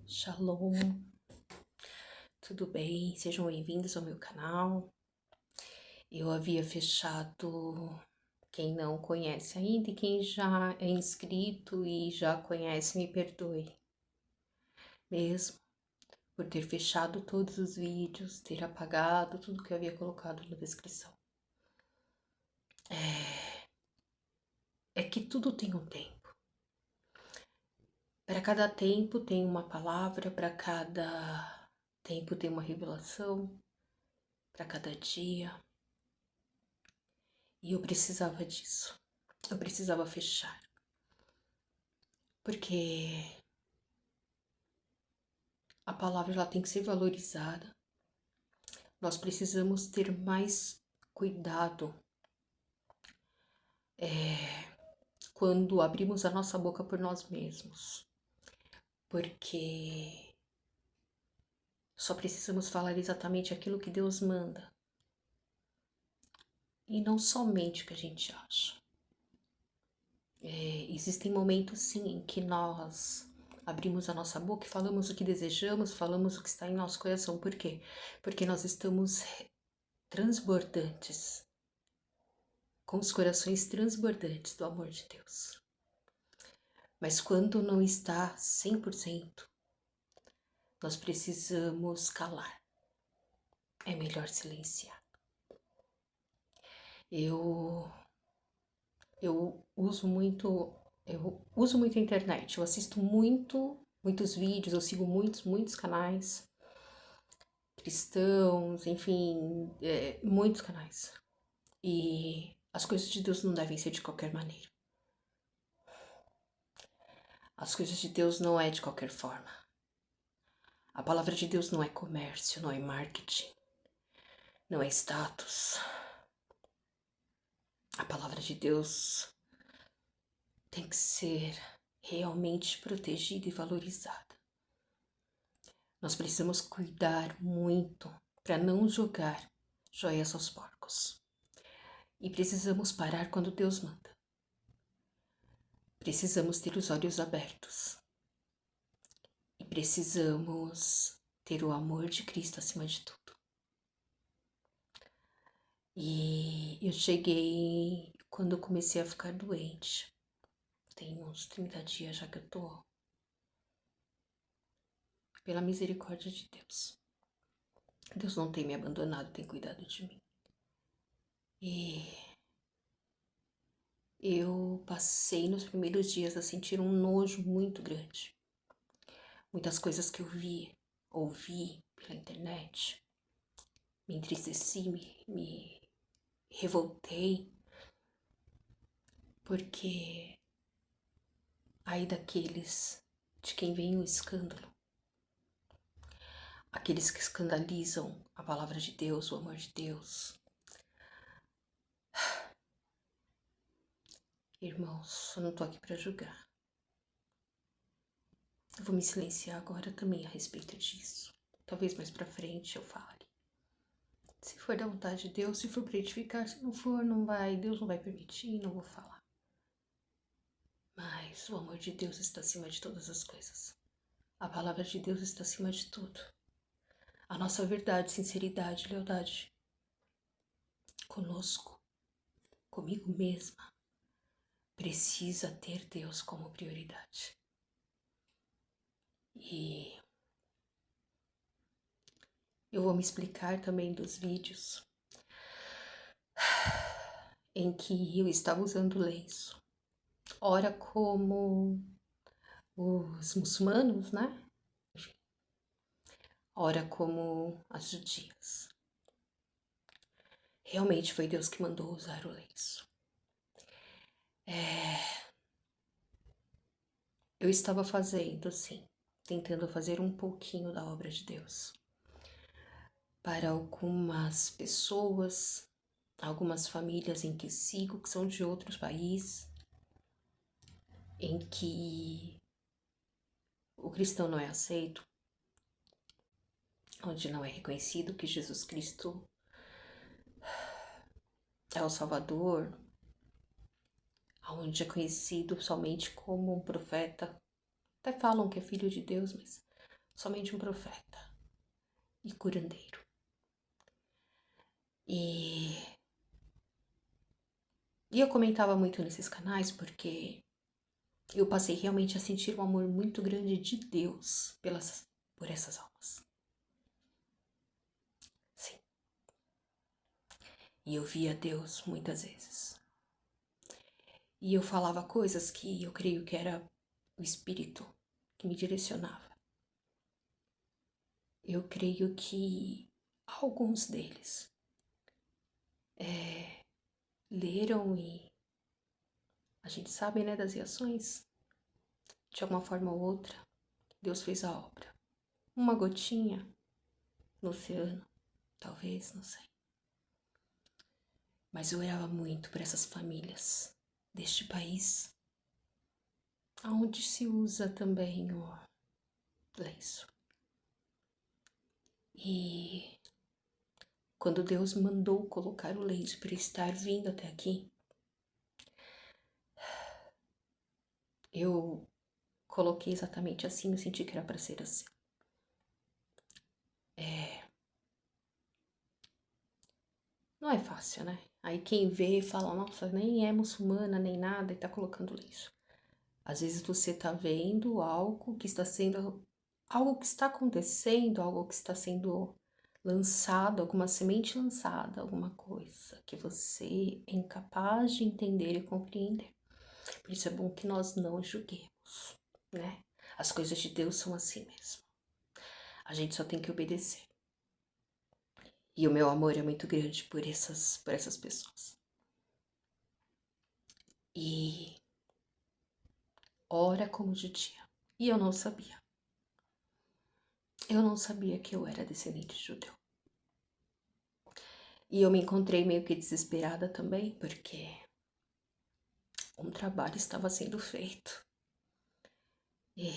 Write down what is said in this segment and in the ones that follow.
Shalom, tudo bem? Sejam bem-vindos ao meu canal. Eu havia fechado, quem não conhece ainda, e quem já é inscrito e já conhece, me perdoe. Mesmo por ter fechado todos os vídeos, ter apagado tudo que eu havia colocado na descrição. É que tudo tem um tempo. Para cada tempo tem uma palavra, para cada tempo tem uma revelação, para cada dia. E eu precisava disso. Eu precisava fechar. Porque a palavra ela tem que ser valorizada. Nós precisamos ter mais cuidado quando abrimos a nossa boca por nós mesmos. Porque só precisamos falar exatamente aquilo que Deus manda. E não somente o que a gente acha. Existem momentos sim em que nós abrimos a nossa boca e falamos o que desejamos, falamos o que está em nosso coração. Por quê? Porque nós estamos transbordantes, com os corações transbordantes do amor de Deus. Mas quando não está 100%, nós precisamos calar. É melhor silenciar. Eu uso muito a internet. Eu assisto muitos vídeos, eu sigo muitos canais cristãos, enfim, muitos canais. E as coisas de Deus não devem ser de qualquer maneira. As coisas de Deus não é de qualquer forma. A palavra de Deus não é comércio, não é marketing, não é status. A palavra de Deus tem que ser realmente protegida e valorizada. Nós precisamos cuidar muito para não jogar joias aos porcos. E precisamos parar quando Deus manda. Precisamos ter os olhos abertos. E precisamos ter o amor de Cristo acima de tudo. E eu cheguei quando eu comecei a ficar doente. Tem uns 30 dias já que eu tô. Pela misericórdia de Deus. Deus não tem me abandonado, tem cuidado de mim. E eu passei nos primeiros dias a sentir um nojo muito grande. Muitas coisas que eu ouvi pela internet, me entristeci, me revoltei, porque ai daqueles de quem vem o escândalo, aqueles que escandalizam a palavra de Deus, o amor de Deus. Irmãos, eu não tô aqui para julgar. Eu vou me silenciar agora também a respeito disso. Talvez mais pra frente eu fale. Se for da vontade de Deus, se for pra edificar, se não for, não vai. Deus não vai permitir, não vou falar. Mas o amor de Deus está acima de todas as coisas. A palavra de Deus está acima de tudo. A nossa verdade, sinceridade, lealdade conosco, comigo mesma, precisa ter Deus como prioridade. E eu vou me explicar também dos vídeos em que eu estava usando lenço. Ora como os muçulmanos, né? Ora como as judias. Realmente foi Deus que mandou usar o lenço. Eu estava fazendo, sim, tentando fazer um pouquinho da obra de Deus. Para algumas pessoas, algumas famílias em que sigo, que são de outros países, em que o cristão não é aceito, onde não é reconhecido que Jesus Cristo é o Salvador, onde é conhecido somente como um profeta. Até falam que é filho de Deus, mas somente um profeta e curandeiro. E eu comentava muito nesses canais porque eu passei realmente a sentir um amor muito grande de Deus por essas almas. Sim. E eu via Deus muitas vezes. E eu falava coisas que eu creio que era o Espírito que me direcionava. Eu creio que alguns deles leram e a gente sabe, né, das reações. De alguma forma ou outra, Deus fez a obra. Uma gotinha no oceano, talvez, não sei. Mas eu orava muito por essas famílias deste país, onde se usa também o lenço. E quando Deus mandou colocar o lenço para estar vindo até aqui, eu coloquei exatamente assim, eu senti que era para ser assim. Não é fácil, né? Aí quem vê fala, nossa, nem é muçulmana, nem nada, e tá colocando lenço. Às vezes você tá vendo algo que está sendo, algo que está acontecendo, algo que está sendo lançado, alguma semente lançada, alguma coisa que você é incapaz de entender e compreender. Por isso é bom que nós não julguemos, né? As coisas de Deus são assim mesmo. A gente só tem que obedecer. E o meu amor é muito grande por essas pessoas. E ora como de dia. E eu não sabia. Eu não sabia que eu era descendente de judeu. E eu me encontrei meio que desesperada também, porque um trabalho estava sendo feito. E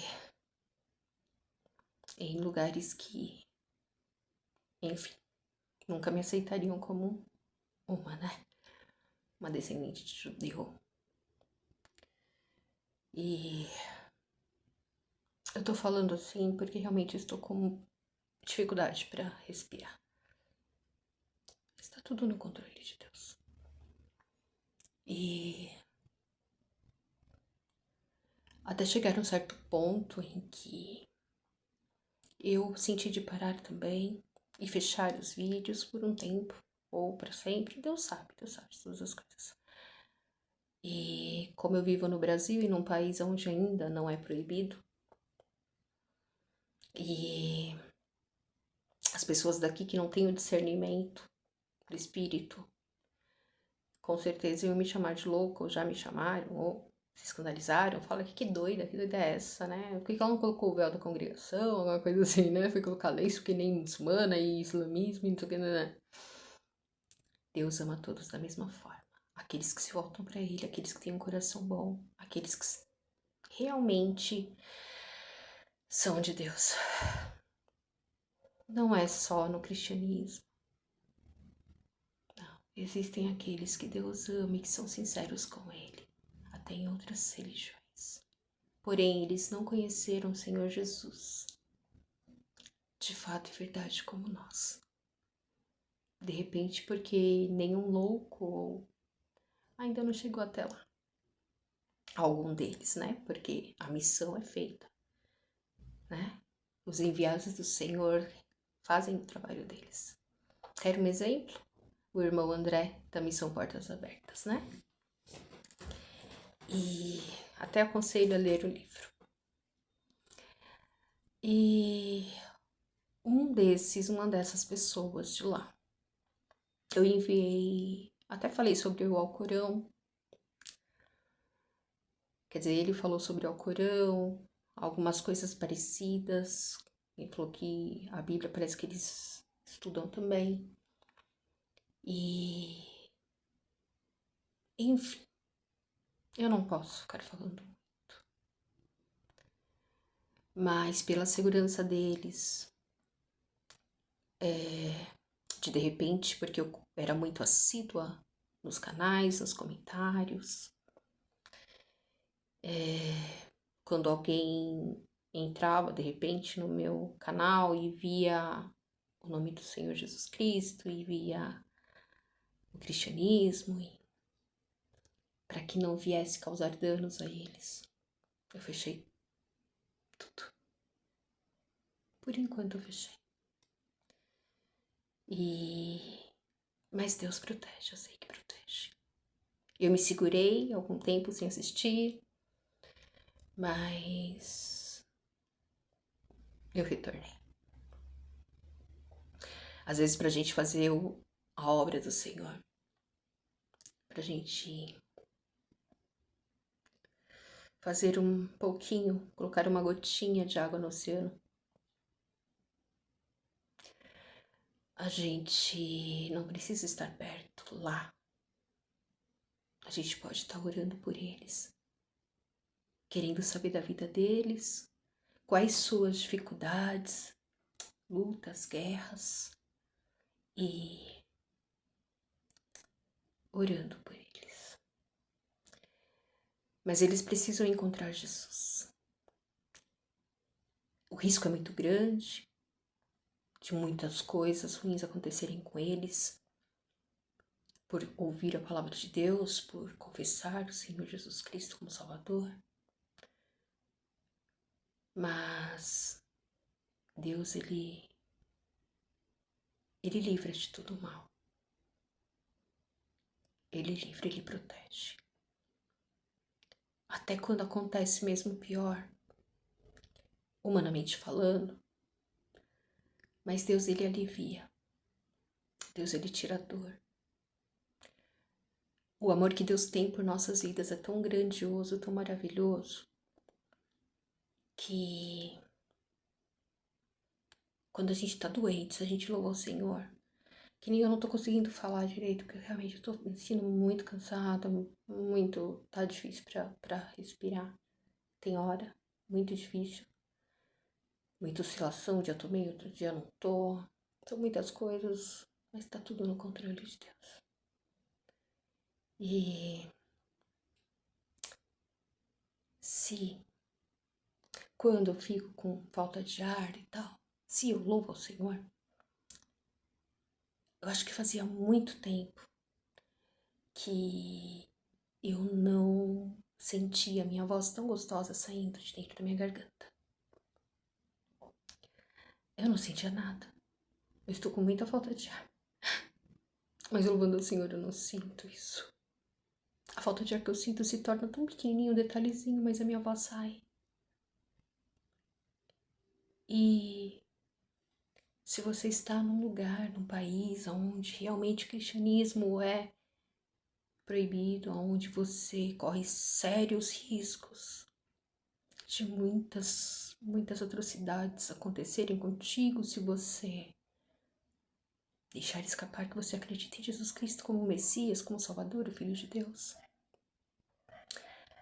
em lugares que, enfim, nunca me aceitariam como uma, né? Uma descendente de judeu. E eu tô falando assim porque realmente estou com dificuldade para respirar. Está tudo no controle de Deus. E até chegar a um certo ponto em que eu senti de parar também e fechar os vídeos por um tempo ou para sempre. Deus sabe de todas as coisas. E como eu vivo no Brasil e num país onde ainda não é proibido, e as pessoas daqui que não têm o discernimento do espírito, com certeza iam me chamar de louca, ou já me chamaram, ou se escandalizaram, fala que doida, que doida é essa, né? Por que ela não colocou o véu da congregação, alguma coisa assim, né? Foi colocar lenço que nem muçulmana e islamismo e não sei o que, né? Deus ama todos da mesma forma. Aqueles que se voltam para Ele, aqueles que têm um coração bom, aqueles que realmente são de Deus. Não é só no cristianismo. Não. Existem aqueles que Deus ama e que são sinceros com Ele, até em outras religiões. Porém, eles não conheceram o Senhor Jesus, de fato e verdade como nós. De repente, porque nenhum louco ainda não chegou até lá. Algum deles, né? Porque a missão é feita, né? Os enviados do Senhor fazem o trabalho deles. Quer um exemplo? O irmão André, da Missão Portas Abertas, né? E até aconselho a ler o livro. E uma dessas pessoas de lá, eu enviei, até falei sobre o Alcorão. Quer dizer, ele falou sobre o Alcorão, algumas coisas parecidas. Ele falou que a Bíblia parece que eles estudam também. E, enfim, eu não posso ficar falando muito. Mas pela segurança deles, de repente, porque eu era muito assídua nos canais, nos comentários. Quando alguém entrava de repente no meu canal e via o nome do Senhor Jesus Cristo e via o cristianismo, para que não viesse causar danos a eles. Eu fechei tudo. Por enquanto eu fechei. Mas Deus protege, eu sei que protege. Eu me segurei algum tempo sem assistir, mas eu retornei. Às vezes, pra gente fazer a obra do Senhor, pra gente fazer um pouquinho, colocar uma gotinha de água no oceano, a gente não precisa estar perto lá. A gente pode estar orando por eles, querendo saber da vida deles, quais suas dificuldades, lutas, guerras, e orando por eles. Mas eles precisam encontrar Jesus. O risco é muito grande de muitas coisas ruins acontecerem com eles, por ouvir a palavra de Deus, por confessar o Senhor Jesus Cristo como Salvador. Mas Deus, Ele livra de todo o mal. Ele livra, Ele protege. Até quando acontece mesmo pior, humanamente falando, mas Deus, Ele alivia. Deus, Ele tira a dor. O amor que Deus tem por nossas vidas é tão grandioso, tão maravilhoso, que quando a gente tá doente, se a gente louva o Senhor, que nem eu não tô conseguindo falar direito, porque realmente eu tô me sentindo muito cansada, tá difícil pra respirar. Tem hora, muito difícil. Muita oscilação, um dia tô bem, outro dia não tô. São muitas coisas, mas tá tudo no controle de Deus. E se quando eu fico com falta de ar e tal, se eu louvo ao Senhor, eu acho que fazia muito tempo que eu não sentia a minha voz tão gostosa saindo de dentro da minha garganta. Eu não sentia nada. Eu estou com muita falta de ar. Mas louvando ao Senhor, eu não sinto isso. A falta de ar que eu sinto se torna tão pequenininho, um detalhezinho, mas a minha voz sai. E se você está num lugar, num país onde realmente o cristianismo é proibido, onde você corre sérios riscos de muitas atrocidades acontecerem contigo, se você deixar escapar que você acredita em Jesus Cristo como Messias, como Salvador, o Filho de Deus,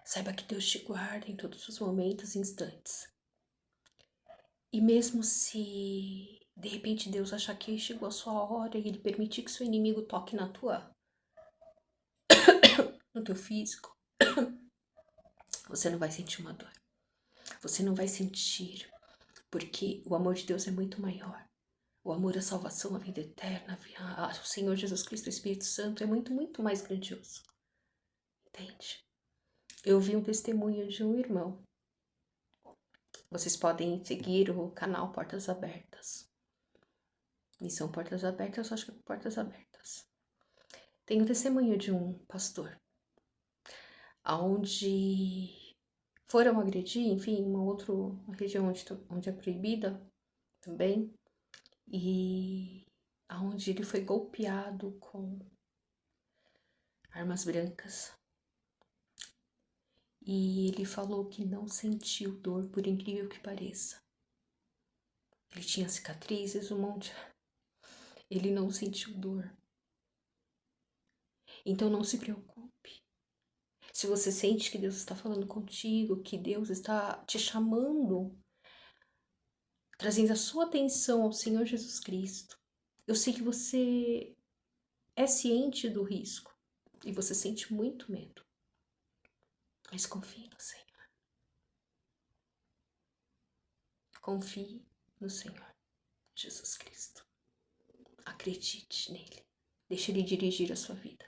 saiba que Deus te guarda em todos os momentos e instantes. E mesmo se de repente Deus achar que chegou a sua hora e Ele permitir que seu inimigo toque no teu físico, você não vai sentir uma dor. Você não vai sentir, porque o amor de Deus é muito maior. O amor, a salvação, a vida eterna, o Senhor Jesus Cristo, o Espírito Santo é muito, muito mais grandioso. Entende? Eu vi um testemunho de um irmão. Vocês podem seguir o canal Portas Abertas. Missão Portas Abertas, eu acho que é Portas Abertas. Tem um testemunho de um pastor, onde foram agredir, enfim, uma região onde é proibida também, e aonde ele foi golpeado com armas brancas. E ele falou que não sentiu dor, por incrível que pareça. Ele tinha cicatrizes, um monte. Ele não sentiu dor. Então não se preocupe. Se você sente que Deus está falando contigo, que Deus está te chamando, trazendo a sua atenção ao Senhor Jesus Cristo, eu sei que você é ciente do risco e você sente muito medo. Mas confie no Senhor. Confie no Senhor Jesus Cristo. Acredite nele. Deixe ele dirigir a sua vida.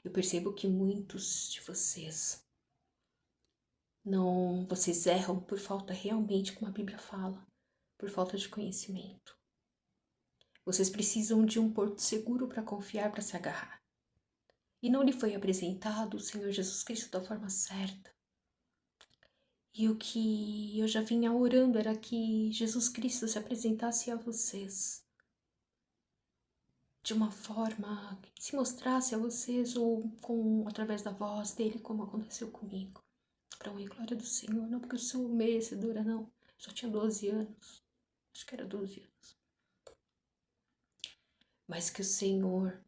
Eu percebo que muitos de vocês vocês erram por falta realmente, como a Bíblia fala, por falta de conhecimento. Vocês precisam de um porto seguro para confiar, para se agarrar. E não lhe foi apresentado o Senhor Jesus Cristo da forma certa. E o que eu já vinha orando era que Jesus Cristo se apresentasse a vocês de uma forma que se mostrasse a vocês ou através da voz dele, como aconteceu comigo. Para honra e glória do Senhor, não porque eu sou merecedora, não. Eu só tinha 12 anos. Acho que era 12 anos. Mas que o Senhor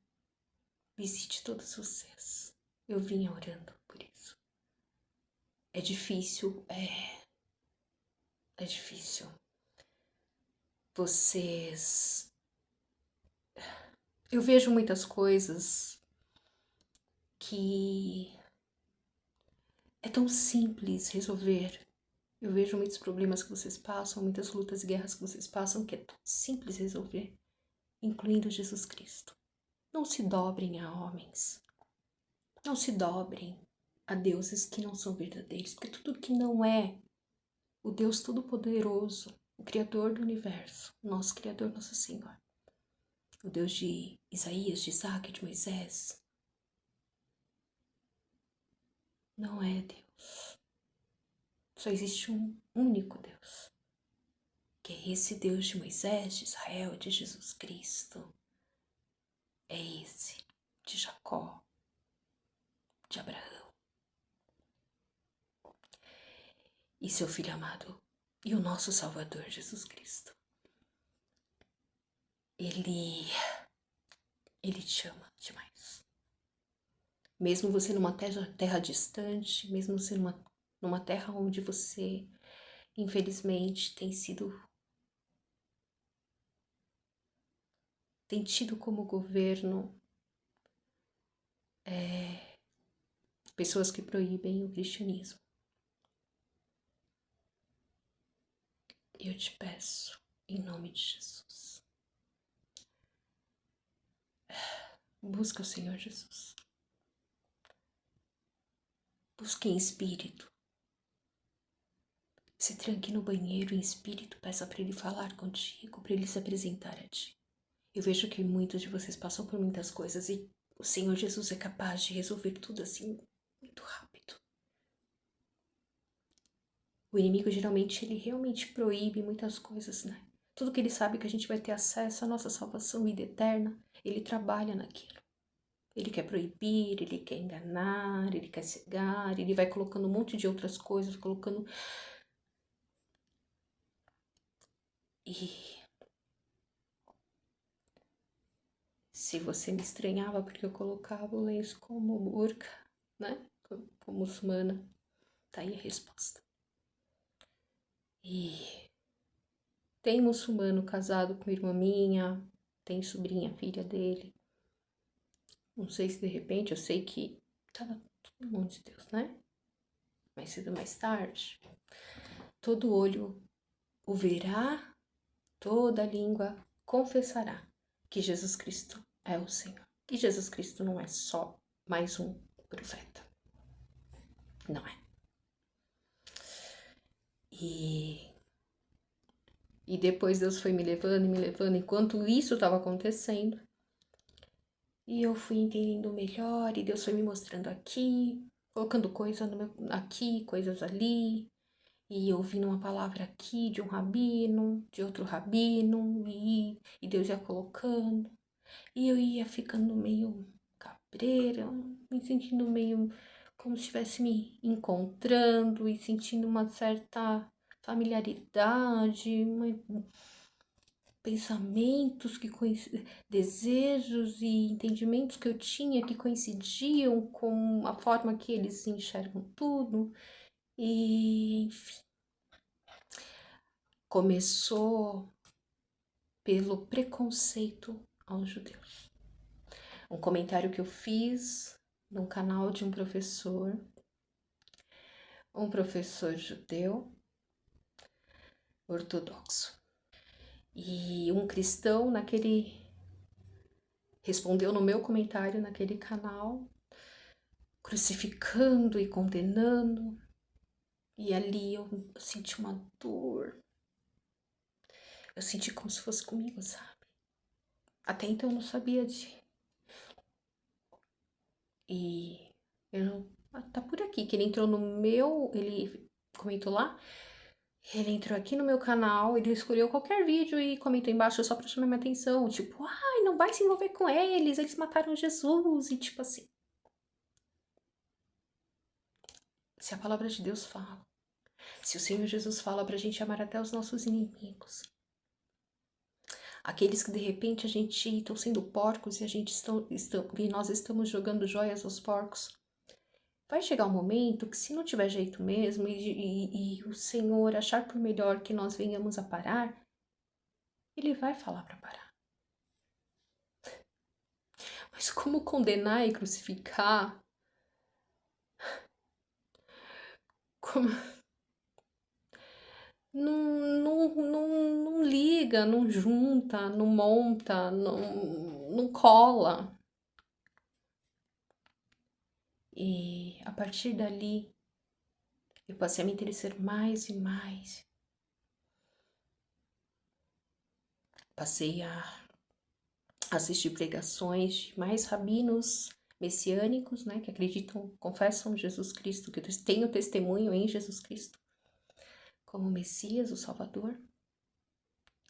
visite todos vocês. Eu vinha orando por isso. É difícil, é difícil. Eu vejo muitas coisas que é tão simples resolver. Eu vejo muitos problemas que vocês passam, muitas lutas e guerras que vocês passam, que é tão simples resolver, incluindo Jesus Cristo. Não se dobrem a homens. Não se dobrem a deuses que não são verdadeiros, porque tudo que não é o Deus Todo-Poderoso, o Criador do Universo, nosso Criador, nosso Senhor, o Deus de Isaías, de Isaac, de Moisés, não é Deus. Só existe um único Deus, que é esse Deus de Moisés, de Israel, de Jesus Cristo. É esse, de Jacó, de Abraão. E seu Filho amado, e o nosso Salvador, Jesus Cristo. Ele te ama demais. Mesmo você numa terra distante, mesmo você numa terra onde você, infelizmente, tem tido como governo pessoas que proíbem o cristianismo. Eu te peço, em nome de Jesus, busca o Senhor Jesus. Busque em espírito. Se tranque no banheiro em espírito, peça para ele falar contigo, para ele se apresentar a ti. Eu vejo que muitos de vocês passam por muitas coisas e o Senhor Jesus é capaz de resolver tudo assim muito rápido. O inimigo geralmente ele realmente proíbe muitas coisas, né? Tudo que ele sabe que a gente vai ter acesso à nossa salvação, vida eterna, ele trabalha naquilo. Ele quer proibir, ele quer enganar, ele quer cegar, ele vai colocando um monte de outras coisas, colocando... E se você me estranhava porque eu colocava o lenço como burca, né? Como muçulmana, tá aí a resposta. E tem muçulmano casado com irmã minha, tem sobrinha, filha dele. Não sei se de repente, eu sei que tá na mão de Deus, né? Mais cedo ou mais tarde, todo olho o verá, toda língua confessará que Jesus Cristo é o Senhor. Que Jesus Cristo não é só mais um profeta. Não é. E depois Deus foi me levando, enquanto isso estava acontecendo. E eu fui entendendo melhor, e Deus foi me mostrando aqui, colocando coisas aqui, coisas ali. E ouvindo uma palavra aqui de um rabino, de outro rabino, e Deus ia colocando. E eu ia ficando meio cabreira, me sentindo meio como se estivesse me encontrando e sentindo uma certa familiaridade, pensamentos desejos e entendimentos que eu tinha que coincidiam com a forma que eles enxergam tudo. E, enfim, começou pelo preconceito aos judeus. Um comentário que eu fiz num canal de um professor judeu, ortodoxo. E um cristão respondeu no meu comentário naquele canal, crucificando e condenando. E ali eu senti uma dor. Eu senti como se fosse comigo, sabe? Até então eu não sabia de. E tá por aqui, que ele entrou no meu. Ele comentou lá. Ele entrou aqui no meu canal, ele escolheu qualquer vídeo e comentou embaixo só pra chamar minha atenção. Tipo, ai, não vai se envolver com eles mataram Jesus. E tipo assim. Se a palavra de Deus fala, se o Senhor Jesus fala pra gente amar até os nossos inimigos, aqueles que de repente a gente estão sendo porcos e e nós estamos jogando joias aos porcos, vai chegar um momento que se não tiver jeito mesmo e o Senhor achar por melhor que nós venhamos a parar, Ele vai falar para parar. Mas como condenar e crucificar? Como... Não liga, não junta, não monta, não cola. E a partir dali, eu passei a me interessar mais e mais. Passei a assistir pregações de mais rabinos messiânicos, né, que acreditam, confessam Jesus Cristo, que têm o testemunho em Jesus Cristo como Messias, o Salvador.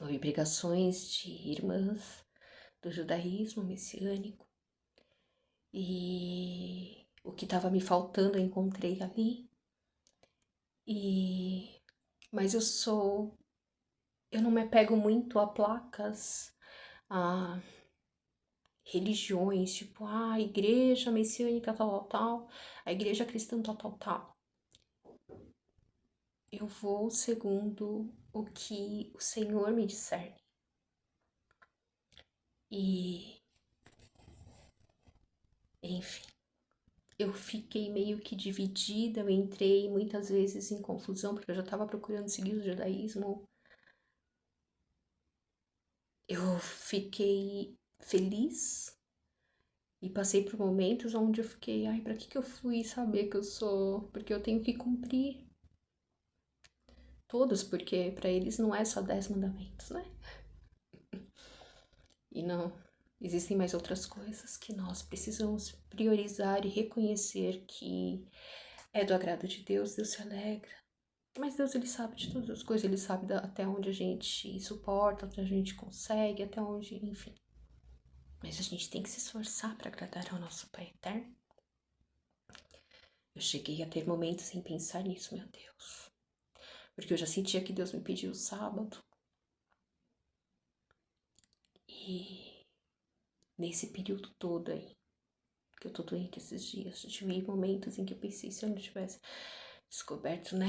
Houve pregações de irmãs do judaísmo messiânico. E o que estava me faltando eu encontrei ali. Mas eu não me apego muito a placas, a religiões, tipo, a igreja messiânica tal, a igreja cristã tal. Eu vou segundo o que o Senhor me discerne. E, enfim, eu fiquei meio que dividida, eu entrei muitas vezes em confusão, porque eu já estava procurando seguir o judaísmo. Eu fiquei feliz e passei por momentos onde eu fiquei, ai, pra que eu fui saber que eu sou? Porque eu tenho que cumprir todos, porque para eles não é só 10 mandamentos, né? E não, existem mais outras coisas que nós precisamos priorizar e reconhecer que é do agrado de Deus, Deus se alegra. Mas Deus, Ele sabe de todas as coisas, Ele sabe até onde a gente suporta, até onde a gente consegue, até onde, enfim. Mas a gente tem que se esforçar para agradar ao nosso Pai Eterno. Eu cheguei a ter momentos sem pensar nisso, meu Deus. Porque eu já sentia que Deus me pediu o sábado. E nesse período todo aí, que eu tô doente esses dias, eu tive momentos em que eu pensei, se eu não tivesse descoberto, né?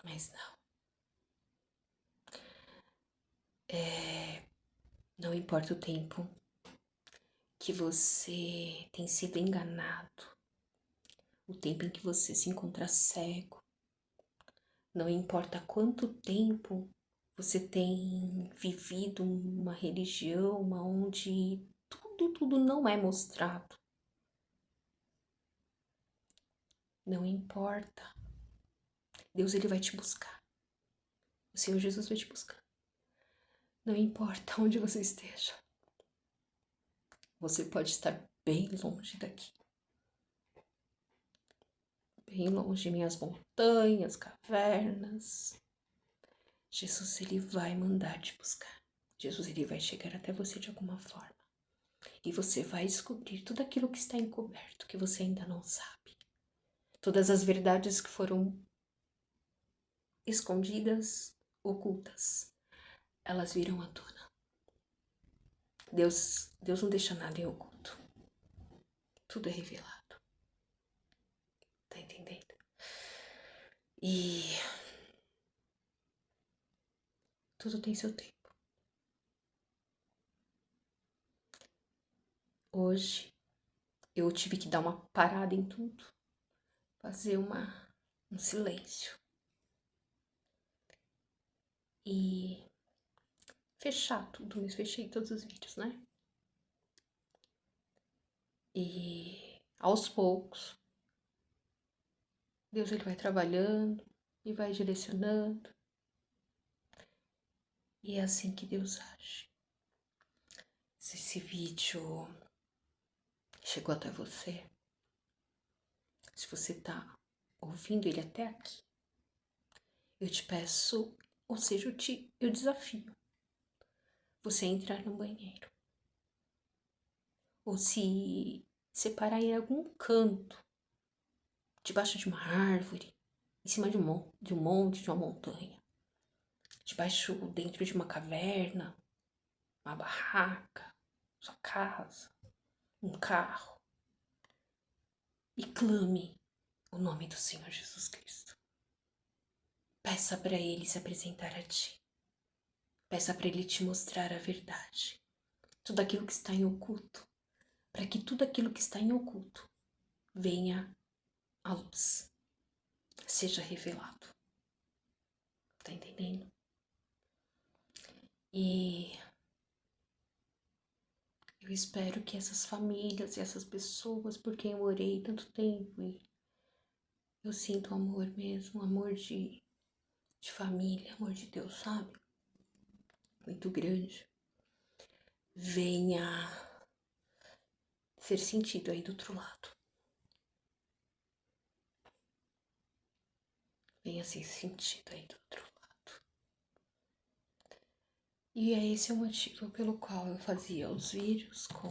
Mas não. Não importa o tempo que você tem sido enganado, o tempo em que você se encontra cego, não importa quanto tempo você tem vivido uma religião onde tudo não é mostrado. Não importa. Deus, Ele vai te buscar. O Senhor Jesus vai te buscar. Não importa onde você esteja. Você pode estar bem longe daqui. Bem longe de minhas montanhas, cavernas. Jesus, Ele vai mandar te buscar. Jesus, Ele vai chegar até você de alguma forma. E você vai descobrir tudo aquilo que está encoberto, que você ainda não sabe. Todas as verdades que foram escondidas, ocultas, elas virão à tona. Deus não deixa nada em oculto. Tudo é revelado. Tá entendendo? E tudo tem seu tempo. Hoje eu tive que dar uma parada em tudo, fazer um silêncio. e fechar tudo, mas fechei todos os vídeos, né? E aos poucos, Deus ele vai trabalhando e vai direcionando. E é assim que Deus age. Se esse vídeo chegou até você, se você tá ouvindo ele até aqui, eu te peço, ou seja, eu desafio você a entrar no banheiro. Ou se separar em algum canto, debaixo de uma árvore, em cima de um monte, de uma montanha, debaixo, dentro de uma caverna, uma barraca, sua casa, um carro, e clame o nome do Senhor Jesus Cristo. Peça para Ele se apresentar a ti. Peça para Ele te mostrar a verdade. Tudo aquilo que está em oculto. Para que tudo aquilo que está em oculto venha à luz. Seja revelado. Tá entendendo? E eu espero que essas famílias e essas pessoas por quem eu orei tanto tempo e eu sinto amor mesmo, amor de família, amor de Deus, sabe? Muito grande. Venha ser sentido aí do outro lado. Venha ser sentido aí do outro lado. E é esse o motivo pelo qual eu fazia os vídeos com...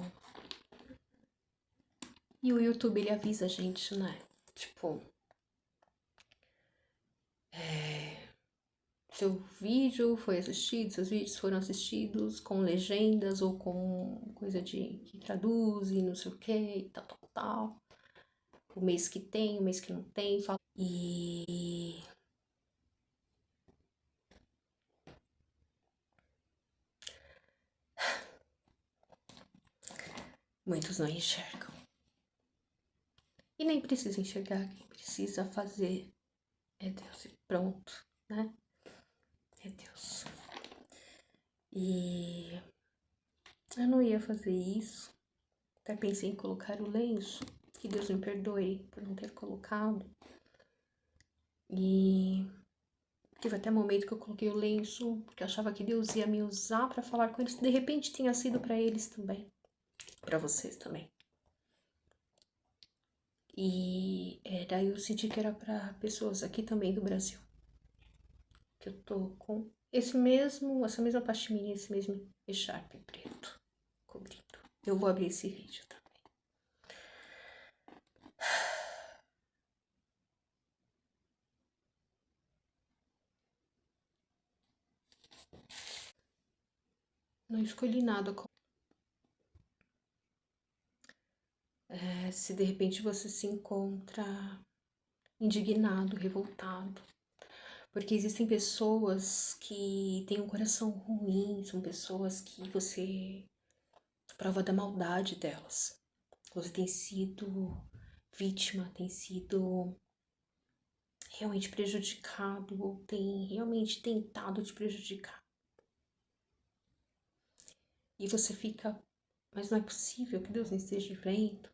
E o YouTube, ele avisa a gente, né? Tipo... Seu vídeo foi assistido, seus vídeos foram assistidos com legendas ou com coisa de que traduz e não sei o que e tal. O mês que tem, o mês que não tem. E muitos não enxergam. E nem precisa enxergar, quem precisa fazer é Deus e pronto, né? É Deus. E eu não ia fazer isso. Até pensei em colocar o lenço, que Deus me perdoe por não ter colocado. E teve até momento que eu coloquei o lenço, porque eu achava que Deus ia me usar para falar com eles. De repente tinha sido para eles também, para vocês também. E daí eu senti que era para pessoas aqui também do Brasil. Que eu tô com essa mesma pashmina, esse mesmo echarpe preto cobrindo. Eu vou abrir esse vídeo também. Não escolhi nada. Se de repente você se encontra indignado, revoltado, porque existem pessoas que têm um coração ruim, são pessoas que você prova da maldade delas. Você tem sido vítima, tem sido realmente prejudicado ou tem realmente tentado te prejudicar. E você fica, mas não é possível que Deus não esteja vendo.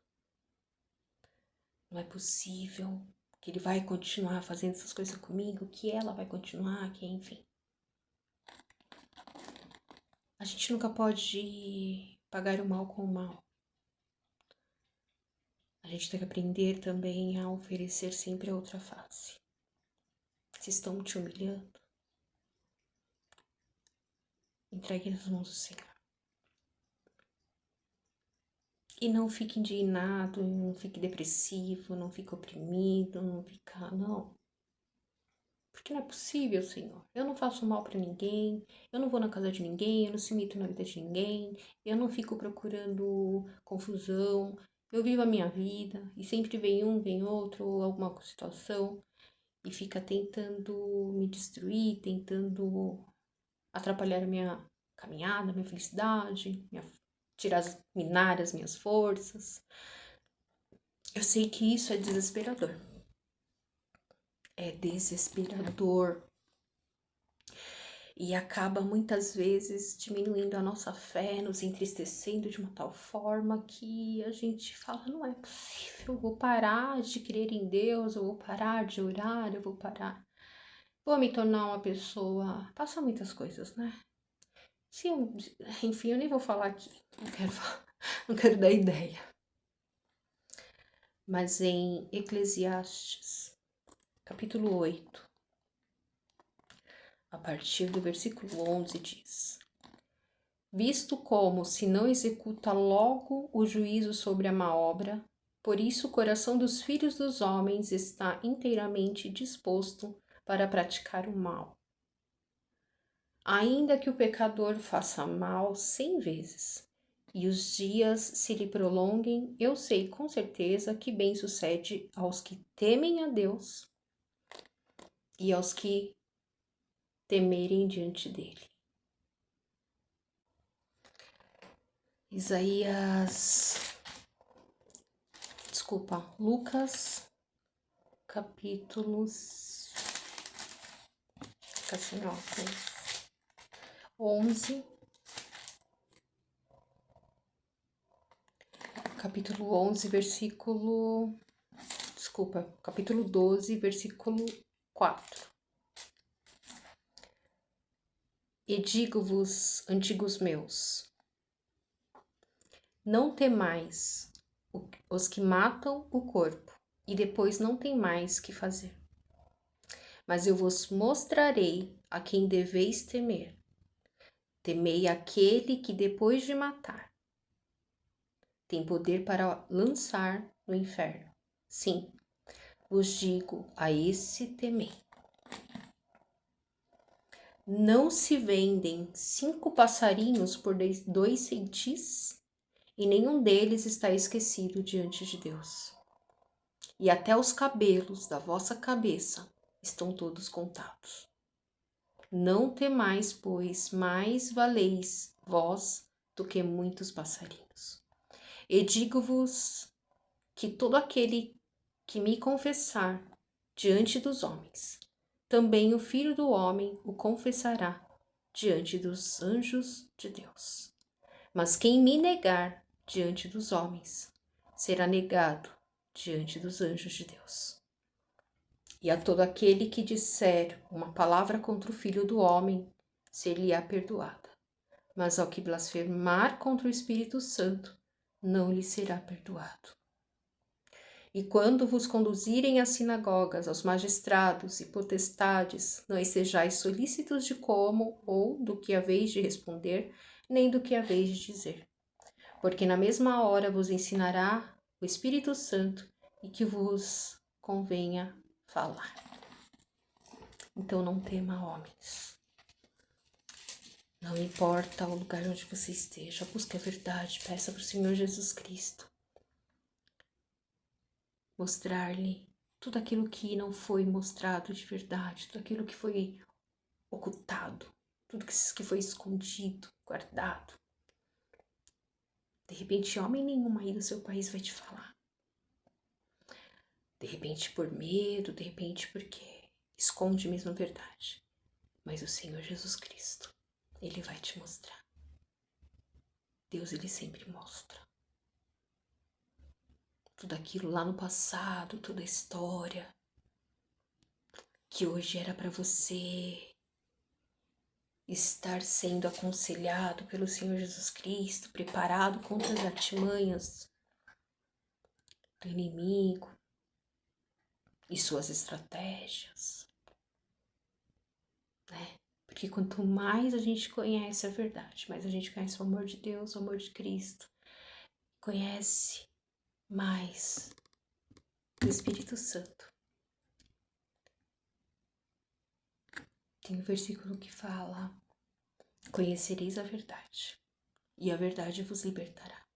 Não é possível que Ele vai continuar fazendo essas coisas comigo, que ela vai continuar, que enfim. A gente nunca pode pagar o mal com o mal. A gente tem que aprender também a oferecer sempre a outra face. Se estão te humilhando, entregue nas mãos do Senhor. E não fique indignado, não fique depressivo, não fique oprimido, não. Porque não é possível, Senhor. Eu não faço mal pra ninguém, eu não vou na casa de ninguém, eu não se meto na vida de ninguém, eu não fico procurando confusão, eu vivo a minha vida e sempre vem um, vem outro, ou alguma situação e fica tentando me destruir, tentando atrapalhar a minha caminhada, minha felicidade, minar as minhas forças. Eu sei que isso é desesperador. É desesperador. e acaba muitas vezes diminuindo a nossa fé, nos entristecendo de uma tal forma que a gente fala, não é possível, eu vou parar de crer em Deus, eu vou parar de orar, eu vou parar, vou me tornar uma pessoa, passa muitas coisas, né? Enfim, eu nem vou falar aqui, não quero dar ideia. Mas em Eclesiastes, capítulo 8, a partir do versículo 11 diz: visto como se não executa logo o juízo sobre a má obra, por isso o coração dos filhos dos homens está inteiramente disposto para praticar o mal. Ainda que o pecador faça mal 100 vezes, e os dias se lhe prolonguem, eu sei com certeza que bem sucede aos que temem a Deus e aos que temerem diante dele. Lucas, capítulos, fica sem óculos, 11, capítulo 11, capítulo 12, versículo 4. E digo-vos, antigos meus, não temais os que matam o corpo, e depois não tem mais que fazer. Mas eu vos mostrarei a quem deveis temer. Temei aquele que, depois de matar, tem poder para lançar no inferno. Sim, vos digo, a esse temei. Não se vendem 5 passarinhos por 2 centis, e nenhum deles está esquecido diante de Deus. E até os cabelos da vossa cabeça estão todos contados. Não temais, pois, mais valeis vós do que muitos passarinhos. E digo-vos que todo aquele que me confessar diante dos homens, também o Filho do Homem o confessará diante dos anjos de Deus. Mas quem me negar diante dos homens, será negado diante dos anjos de Deus. E a todo aquele que disser uma palavra contra o Filho do Homem, ser-lhe-á perdoada. Mas ao que blasfemar contra o Espírito Santo, não lhe será perdoado. E quando vos conduzirem às sinagogas, aos magistrados e potestades, não sejais solícitos de como ou do que haveis de responder, nem do que haveis de dizer. Porque na mesma hora vos ensinará o Espírito Santo e que vos convenha falar. Então não tema, homens. Não importa o lugar onde você esteja, busque a verdade, peça para o Senhor Jesus Cristo mostrar-lhe tudo aquilo que não foi mostrado de verdade, tudo aquilo que foi ocultado, tudo que foi escondido, guardado. De repente, homem nenhum aí do seu país vai te falar. De repente por medo, de repente porque esconde mesmo a verdade. Mas o Senhor Jesus Cristo, Ele vai te mostrar. Deus, Ele sempre mostra. Tudo aquilo lá no passado, toda a história, que hoje era para você estar sendo aconselhado pelo Senhor Jesus Cristo, preparado contra as artimanhas do inimigo e suas estratégias, né? Porque quanto mais a gente conhece a verdade, mais a gente conhece o amor de Deus, o amor de Cristo, conhece mais do Espírito Santo. Tem um versículo que fala: conhecereis a verdade, e a verdade vos libertará.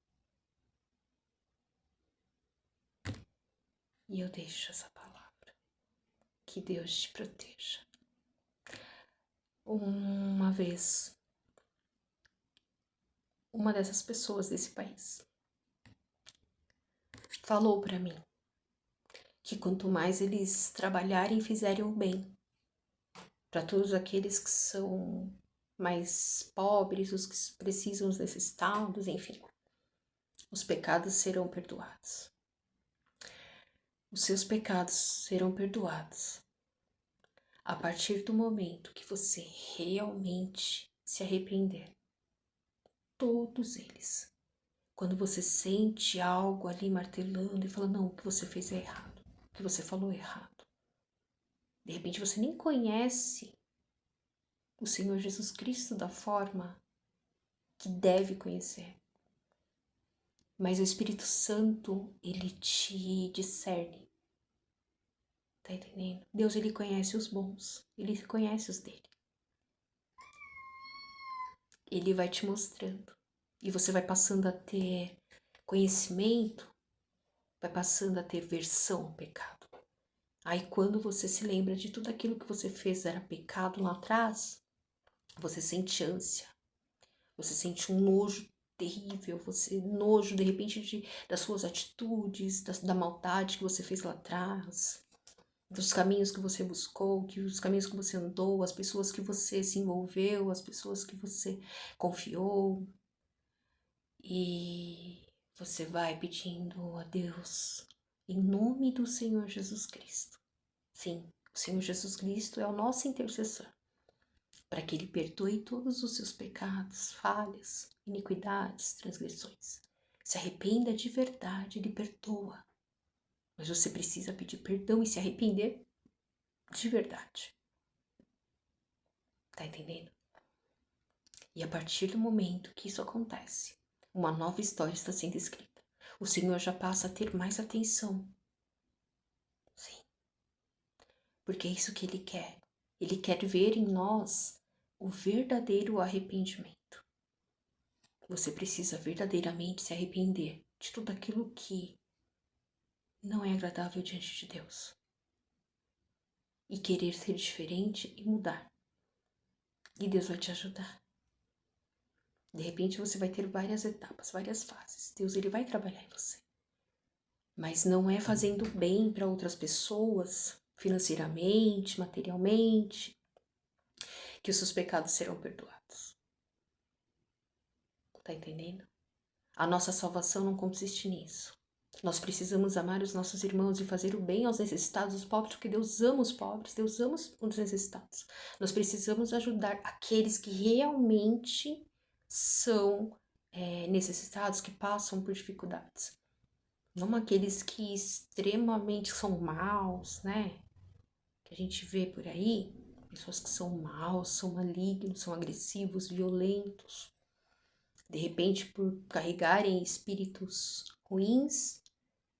E eu deixo essa palavra. Que Deus te proteja. Uma vez, uma dessas pessoas desse país falou para mim que quanto mais eles trabalharem e fizerem o bem, Para todos aqueles que são mais pobres, os que precisam, os necessitados, enfim. Os pecados serão perdoados. Os seus pecados serão perdoados a partir do momento que você realmente se arrepender. Todos eles. Quando você sente algo ali martelando e fala, não, o que você fez é errado, o que você falou é errado. De repente você nem conhece o Senhor Jesus Cristo da forma que deve conhecer. Mas o Espírito Santo, ele te discerne. Tá entendendo? Deus, ele conhece os bons, ele conhece os dele. Ele vai te mostrando. E você vai passando a ter conhecimento, vai passando a ter versão ao pecado. Aí quando você se lembra de tudo aquilo que você fez era pecado lá atrás, você sente ânsia, você sente um nojo terrível, você nojo de repente das suas atitudes, da maldade que você fez lá atrás, dos caminhos que você buscou, os caminhos que você andou, as pessoas que você se envolveu, as pessoas que você confiou. E você vai pedindo a Deus, em nome do Senhor Jesus Cristo. Sim, o Senhor Jesus Cristo é o nosso intercessor, para que Ele perdoe todos os seus pecados, falhas, iniquidades, transgressões. Se arrependa de verdade, Ele perdoa. Mas você precisa pedir perdão e se arrepender de verdade. Tá entendendo? E a partir do momento que isso acontece, uma nova história está sendo escrita. O Senhor já passa a ter mais atenção. Sim. Porque é isso que Ele quer. Ele quer ver em nós o verdadeiro arrependimento. Você precisa verdadeiramente se arrepender de tudo aquilo que não é agradável diante de Deus. E querer ser diferente e mudar. E Deus vai te ajudar. De repente você vai ter várias etapas, várias fases. Deus, ele vai trabalhar em você. Mas não é fazendo bem para outras pessoas, financeiramente, materialmente, que os seus pecados serão perdoados. Tá entendendo? A nossa salvação não consiste nisso. Nós precisamos amar os nossos irmãos e fazer o bem aos necessitados, os pobres, porque Deus ama os pobres, Deus ama os necessitados. Nós precisamos ajudar aqueles que realmente são necessitados, que passam por dificuldades. Não aqueles que extremamente são maus, né? Que a gente vê por aí, pessoas que são maus, são malignos, são agressivos, violentos. De repente, por carregarem espíritos ruins,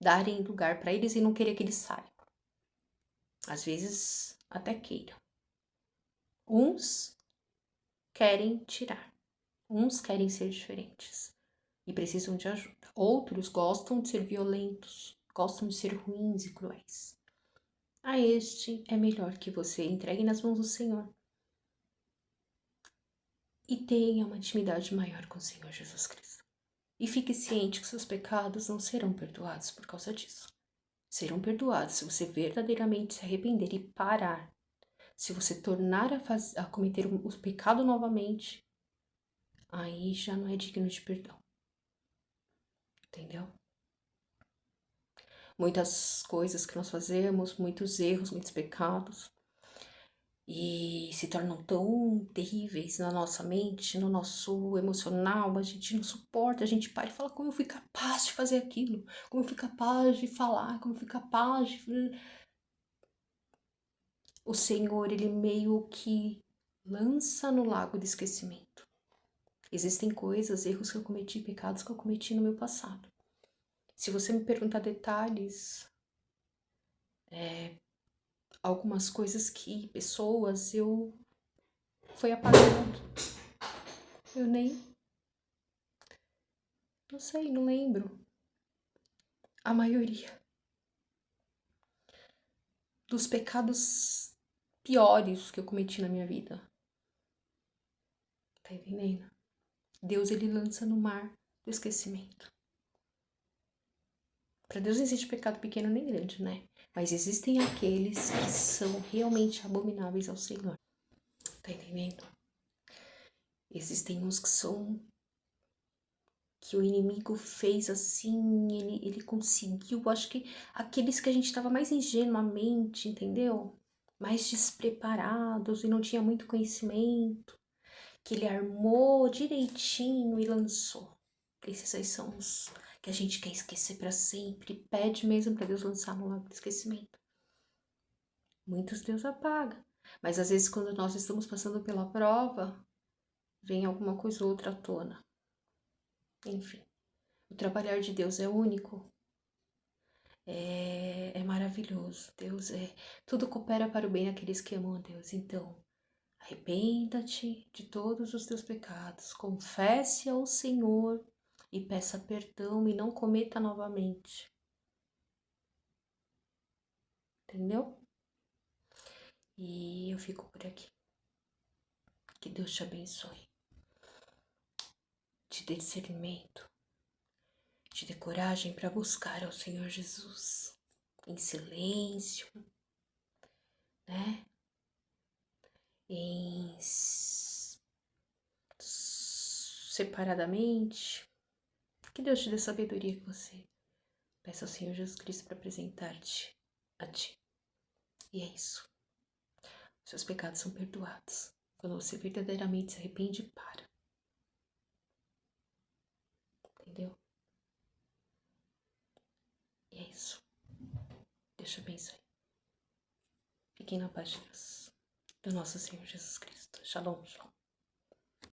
darem lugar para eles e não querer que eles saiam. Às vezes, até queiram. Uns querem tirar. Uns querem ser diferentes e precisam de ajuda. Outros gostam de ser violentos, gostam de ser ruins e cruéis. A este é melhor que você entregue nas mãos do Senhor e tenha uma intimidade maior com o Senhor Jesus Cristo. E fique ciente que seus pecados não serão perdoados por causa disso. Serão perdoados se você verdadeiramente se arrepender e parar. Se você tornar a cometer o pecado novamente, aí já não é digno de perdão. Entendeu? Muitas coisas que nós fazemos, muitos erros, muitos pecados, e se tornam tão terríveis na nossa mente, no nosso emocional, a gente não suporta, a gente para e fala, como eu fui capaz de fazer aquilo, como eu fui capaz de falar, como eu fui capaz de... O Senhor, ele meio que lança no lago de esquecimento. Existem coisas, erros que eu cometi, pecados que eu cometi no meu passado. Se você me perguntar detalhes, algumas coisas que pessoas eu foi apagando. Eu nem, não sei, não lembro. A maioria dos pecados piores que eu cometi na minha vida. Tá entendendo? Deus, ele lança no mar do esquecimento. Para Deus não existe pecado pequeno nem grande, né? Mas existem aqueles que são realmente abomináveis ao Senhor. Tá entendendo? Existem uns que o inimigo fez assim, ele conseguiu, acho que aqueles que a gente estava mais ingenuamente, entendeu? Mais despreparados e não tinha muito conhecimento, que ele armou direitinho e lançou. Esses aí são os que a gente quer esquecer para sempre, pede mesmo para Deus lançar no lago do esquecimento. Muitos Deus apaga, mas às vezes quando nós estamos passando pela prova, vem alguma coisa ou outra à tona. Enfim, o trabalhar de Deus é único, é maravilhoso. Deus tudo coopera para o bem daqueles que amam a Deus. Então, arrependa-te de todos os teus pecados, confesse ao Senhor e peça perdão e não cometa novamente. Entendeu? E eu fico por aqui. Que Deus te abençoe, te dê discernimento, te dê coragem para buscar ao Senhor Jesus em silêncio, né? Separadamente. Que Deus te dê sabedoria que você peça ao Senhor Jesus Cristo para apresentar-te a ti. E é isso. Seus pecados são perdoados. Quando você verdadeiramente se arrepende, para. Entendeu? E é isso. Deixa eu abençoe. Fiquem na paz de Deus. Do nosso Senhor Jesus Cristo. Shalom, shalom.